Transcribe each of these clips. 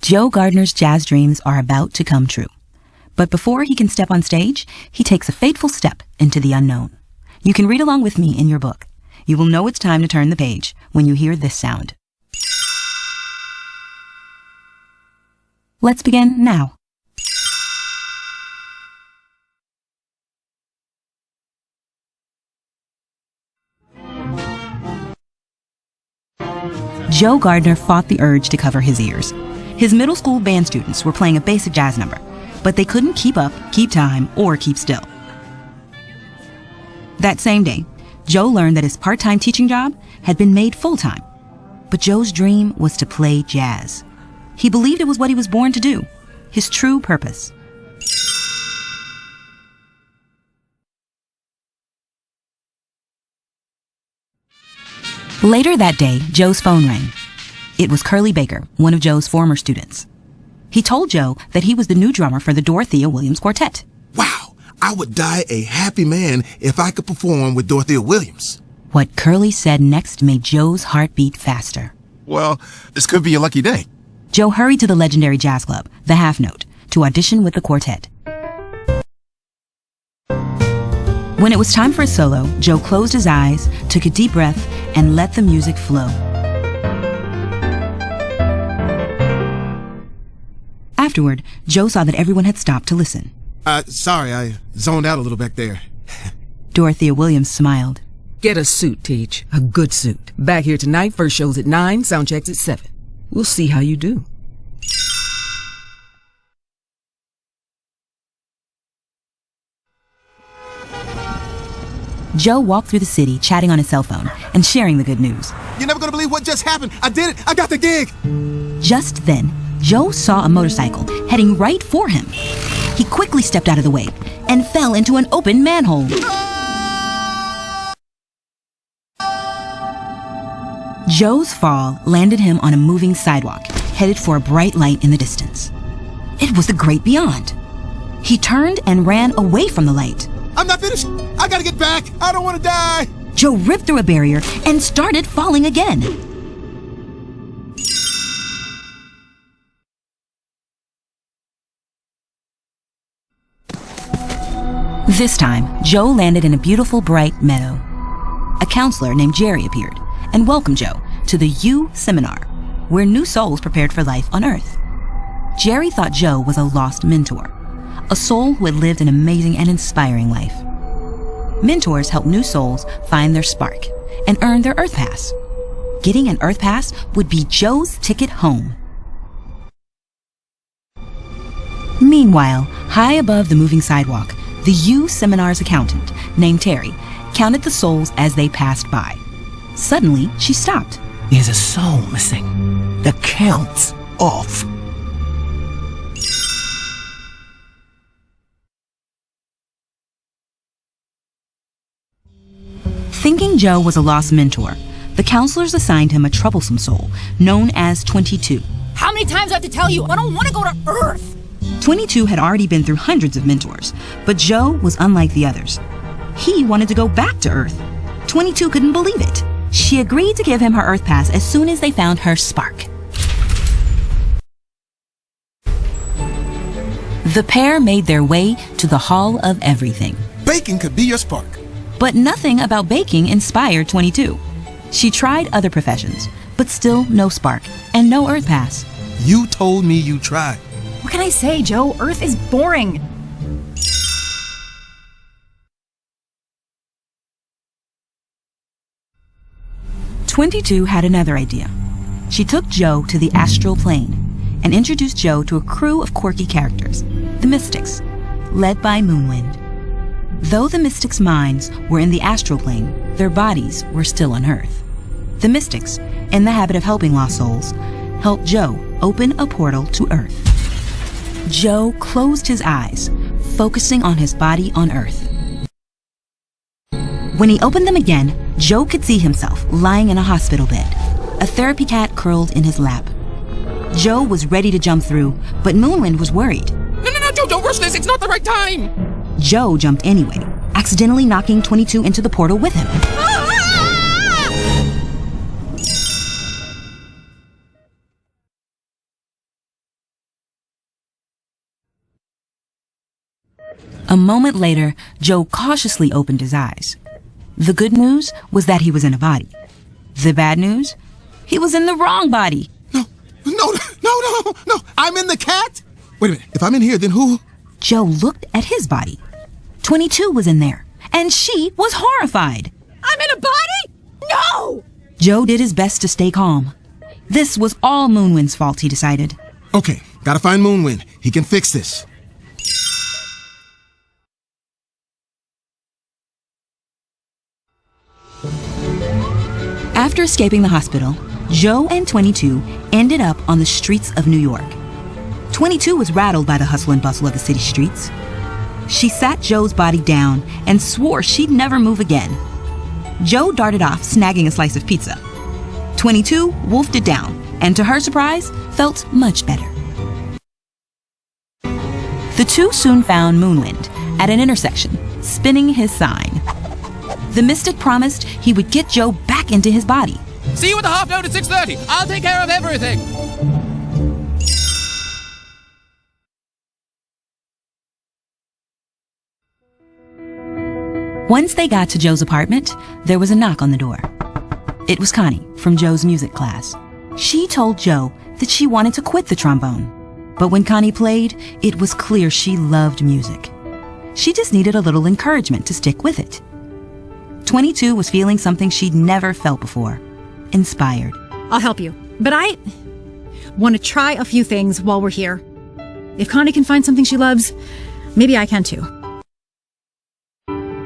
Joe Gardner's jazz dreams are about to come true. But before he can step on stage, he takes a fateful step into the unknown. You can read along with me in your book. You will know it's time to turn the page when you hear this sound. Let's begin now. Joe Gardner fought the urge to cover his ears. His middle school band students were playing a basic jazz number, but they couldn't keep up, keep time, or keep still. That same day, Joe learned that his part-time teaching job had been made full-time. But Joe's dream was to play jazz. He believed it was what he was born to do, his true purpose. Later that day, Joe's phone rang. It was Curly Baker, one of Joe's former students. He told Joe that he was the new drummer for the Dorothea Williams Quartet. Wow, I would die a happy man if I could perform with Dorothea Williams. What Curly said next made Joe's heart beat faster. Well, this could be a lucky day. Joe hurried to the legendary jazz club, the Half Note, to audition with the quartet. When it was time for a solo, Joe closed his eyes, took a deep breath, and let the music flow. Afterward, Joe saw that everyone had stopped to listen. Sorry, I zoned out a little back there. Dorothea Williams smiled. Get a suit, Teach. A good suit. Back here tonight, first show's at 9, sound check's at 7. We'll see how you do. Joe walked through the city, chatting on his cell phone and sharing the good news. You're never gonna believe what just happened. I did it. I got the gig. Just then, Joe saw a motorcycle heading right for him. He quickly stepped out of the way and fell into an open manhole. Joe's fall landed him on a moving sidewalk, headed for a bright light in the distance. It was the great beyond. He turned and ran away from the light. I'm not finished. I gotta get back. I don't want to die. Joe ripped through a barrier and started falling again. This time, Joe landed in a beautiful, bright meadow. A counselor named Jerry appeared and welcomed Joe to the U Seminar, where new souls prepared for life on Earth. Jerry thought Joe was a lost mentor, a soul who had lived an amazing and inspiring life. Mentors help new souls find their spark and earn their Earth Pass. Getting an Earth Pass would be Joe's ticket home. Meanwhile, high above the moving sidewalk, the U Seminar's accountant, named Terry, counted the souls as they passed by. Suddenly, she stopped. There's a soul missing. The count's off. Thinking Joe was a lost mentor, the counselors assigned him a troublesome soul known as 22. How many times do I have to tell you? I don't want to go to Earth! 22 had already been through hundreds of mentors, but Joe was unlike the others. He wanted to go back to Earth. 22 couldn't believe it. She agreed to give him her Earth Pass as soon as they found her spark. The pair made their way to the Hall of Everything. Bacon could be your spark. But nothing about baking inspired 22. She tried other professions, but still no spark and no Earth Pass. You told me you tried. What can I say, Joe? Earth is boring. "22 had another idea. She took Joe to the astral plane and introduced Joe to a crew of quirky characters, the Mystics, led by Moonwind. Though the Mystics' minds were in the astral plane, their bodies were still on Earth. The Mystics, in the habit of helping lost souls, helped Joe open a portal to Earth. Joe closed his eyes, focusing on his body on Earth. When he opened them again, Joe could see himself lying in a hospital bed, a therapy cat curled in his lap. Joe was ready to jump through, but Moonwind was worried. No, Joe, don't rush this. It's not the right time. Joe jumped anyway, accidentally knocking 22 into the portal with him. A moment later, Joe cautiously opened his eyes. The good news was that he was in a body. The bad news? He was in the wrong body. No. I'm in the cat? Wait a minute. If I'm in here, then who? Joe looked at his body. 22 was in there, and she was horrified. I'm in a body? No! Joe did his best to stay calm. This was all Moonwind's fault, he decided. Okay, gotta find Moonwind. He can fix this. After escaping the hospital, Joe and 22 ended up on the streets of New York. 22 was rattled by the hustle and bustle of the city streets. She sat Joe's body down and swore she'd never move again. Joe darted off, snagging a slice of pizza. 22 wolfed it down, and to her surprise, felt much better. The two soon found Moonwind at an intersection, spinning his sign. The mystic promised he would get Joe back into his body. See you at the half note at 6:30. I'll take care of everything. Once they got to Joe's apartment, there was a knock on the door. It was Connie from Joe's music class. She told Joe that she wanted to quit the trombone. But when Connie played, it was clear she loved music. She just needed a little encouragement to stick with it. 22 was feeling something she'd never felt before. Inspired. I'll help you. But I want to try a few things while we're here. If Connie can find something she loves, maybe I can too.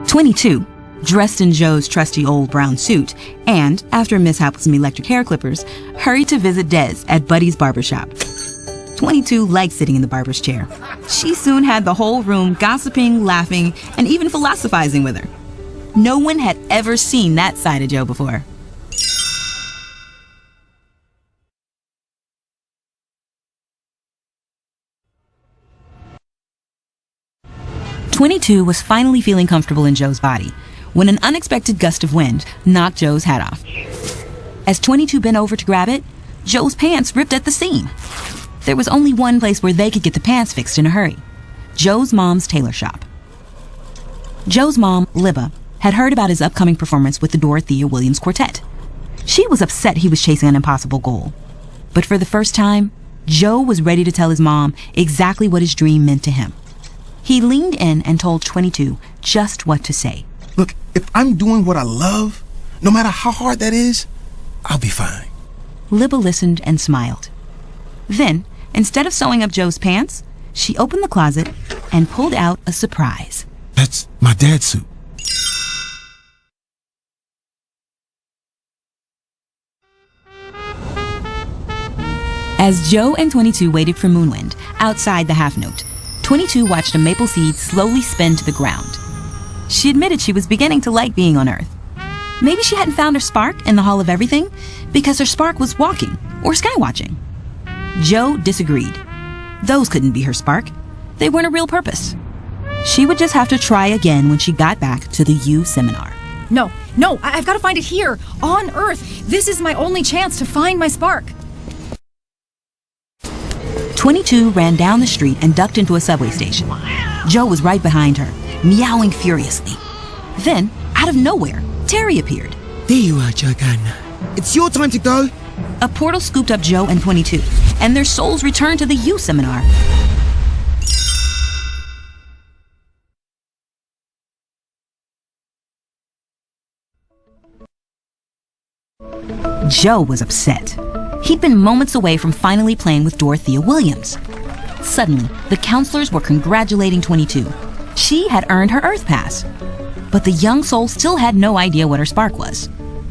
22, dressed in Joe's trusty old brown suit, and, after a mishap with some electric hair clippers, hurried to visit Des at Buddy's barbershop. 22 liked sitting in the barber's chair. She soon had the whole room gossiping, laughing, and even philosophizing with her. No one had ever seen that side of Joe before. "22 was finally feeling comfortable in Joe's body when an unexpected gust of wind knocked Joe's hat off. As 22 bent over to grab it, Joe's pants ripped at the seam. There was only one place where they could get the pants fixed in a hurry: Joe's mom's tailor shop. Joe's mom, Libba, had heard about his upcoming performance with the Dorothea Williams Quartet. She was upset he was chasing an impossible goal. But for the first time, Joe was ready to tell his mom exactly what his dream meant to him. He leaned in and told 22 just what to say. Look, if I'm doing what I love, no matter how hard that is, I'll be fine. Libba listened and smiled. Then, instead of sewing up Joe's pants, she opened the closet and pulled out a surprise. That's my dad's suit. As Joe and 22 waited for Moonwind outside the half note, 22 watched a maple seed slowly spin to the ground. She admitted she was beginning to like being on Earth. Maybe she hadn't found her spark in the Hall of Everything because her spark was walking or skywatching. Joe disagreed. Those couldn't be her spark. They weren't a real purpose. She would just have to try again when she got back to the U seminar. No, I've got to find it here, on Earth. This is my only chance to find my spark. 22 ran down the street and ducked into a subway station. Joe was right behind her, meowing furiously. Then, out of nowhere, Terry appeared. There you are, Jordana. It's your time to go. A portal scooped up Joe and 22, and their souls returned to the U seminar. Joe was upset. He'd been moments away from finally playing with Dorothea Williams. Suddenly, the counselors were congratulating 22. She had earned her Earth Pass. But the young soul still had no idea what her spark was.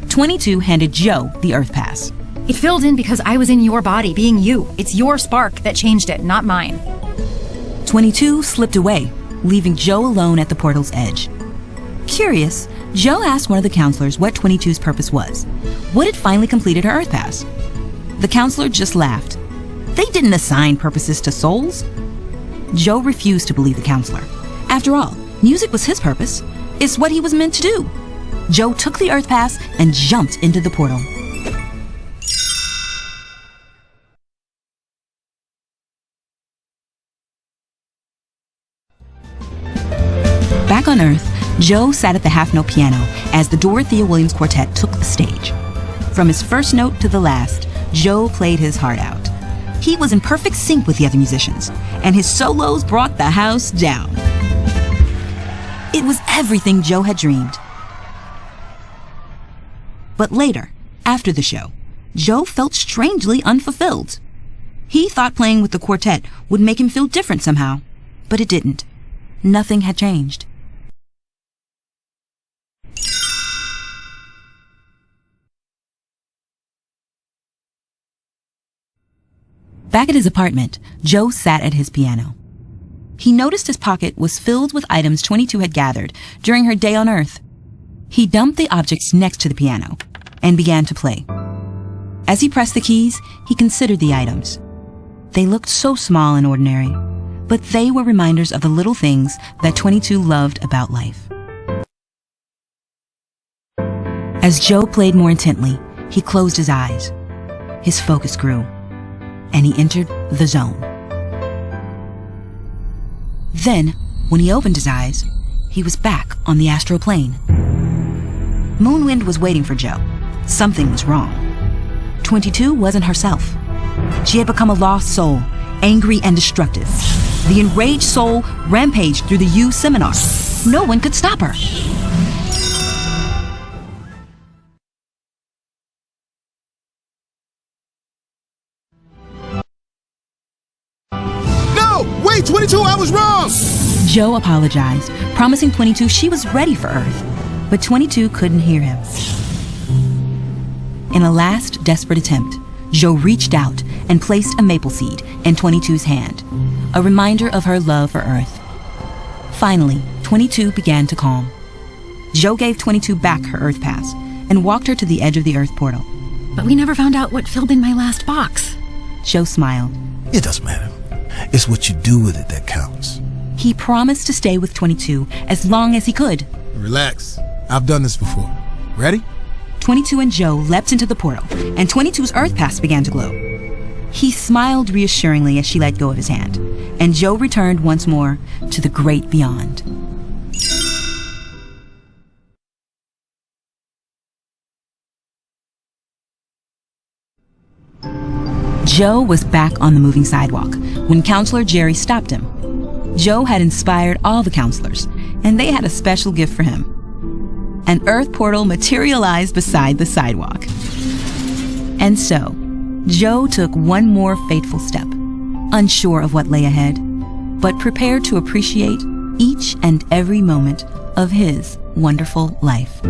22 handed Joe the Earth Pass. It filled in because I was in your body, being you. It's your spark that changed it, not mine. 22 slipped away, leaving Joe alone at the portal's edge. Curious, Joe asked one of the counselors what 22's purpose was. What had finally completed her Earth Pass? The counselor just laughed. They didn't assign purposes to souls. Joe refused to believe the counselor. After all, music was his purpose. It's what he was meant to do. Joe took the Earth Pass and jumped into the portal. Back on Earth, Joe sat at the half-note piano as the Dorothea Williams Quartet took the stage. From his first note to the last, Joe played his heart out. He was in perfect sync with the other musicians, and his solos brought the house down. It was everything Joe had dreamed. But later, after the show, Joe felt strangely unfulfilled. He thought playing with the quartet would make him feel different somehow, but it didn't. Nothing had changed. Back at his apartment, Joe sat at his piano. He noticed his pocket was filled with items 22 had gathered during her day on Earth. He dumped the objects next to the piano and began to play. As he pressed the keys, he considered the items. They looked so small and ordinary, but they were reminders of the little things that 22 loved about life. As Joe played more intently, he closed his eyes. His focus grew, and he entered the zone. Then, when he opened his eyes, he was back on the astral plane. Moonwind was waiting for Joe. Something was wrong. 22 wasn't herself. She had become a lost soul, angry and destructive. The enraged soul rampaged through the U seminar. No one could stop her. No! Wait, 22, I was wrong! Joe apologized, promising 22 she was ready for Earth. But 22 couldn't hear him. In a last desperate attempt, Joe reached out and placed a maple seed in 22's hand, a reminder of her love for Earth. Finally, 22 began to calm. Joe gave 22 back her Earth pass and walked her to the edge of the Earth portal. But we never found out what filled in my last box. Joe smiled. It doesn't matter. It's what you do with it that counts. He promised to stay with 22 as long as he could. Relax. I've done this before. Ready? 22 and Joe leapt into the portal, and 22's Earth pass began to glow. He smiled reassuringly as she let go of his hand, and Joe returned once more to the great beyond. Joe was back on the moving sidewalk when Counselor Jerry stopped him. Joe had inspired all the counselors, and they had a special gift for him. An Earth portal materialized beside the sidewalk. And so, Joe took one more fateful step, unsure of what lay ahead, but prepared to appreciate each and every moment of his wonderful life.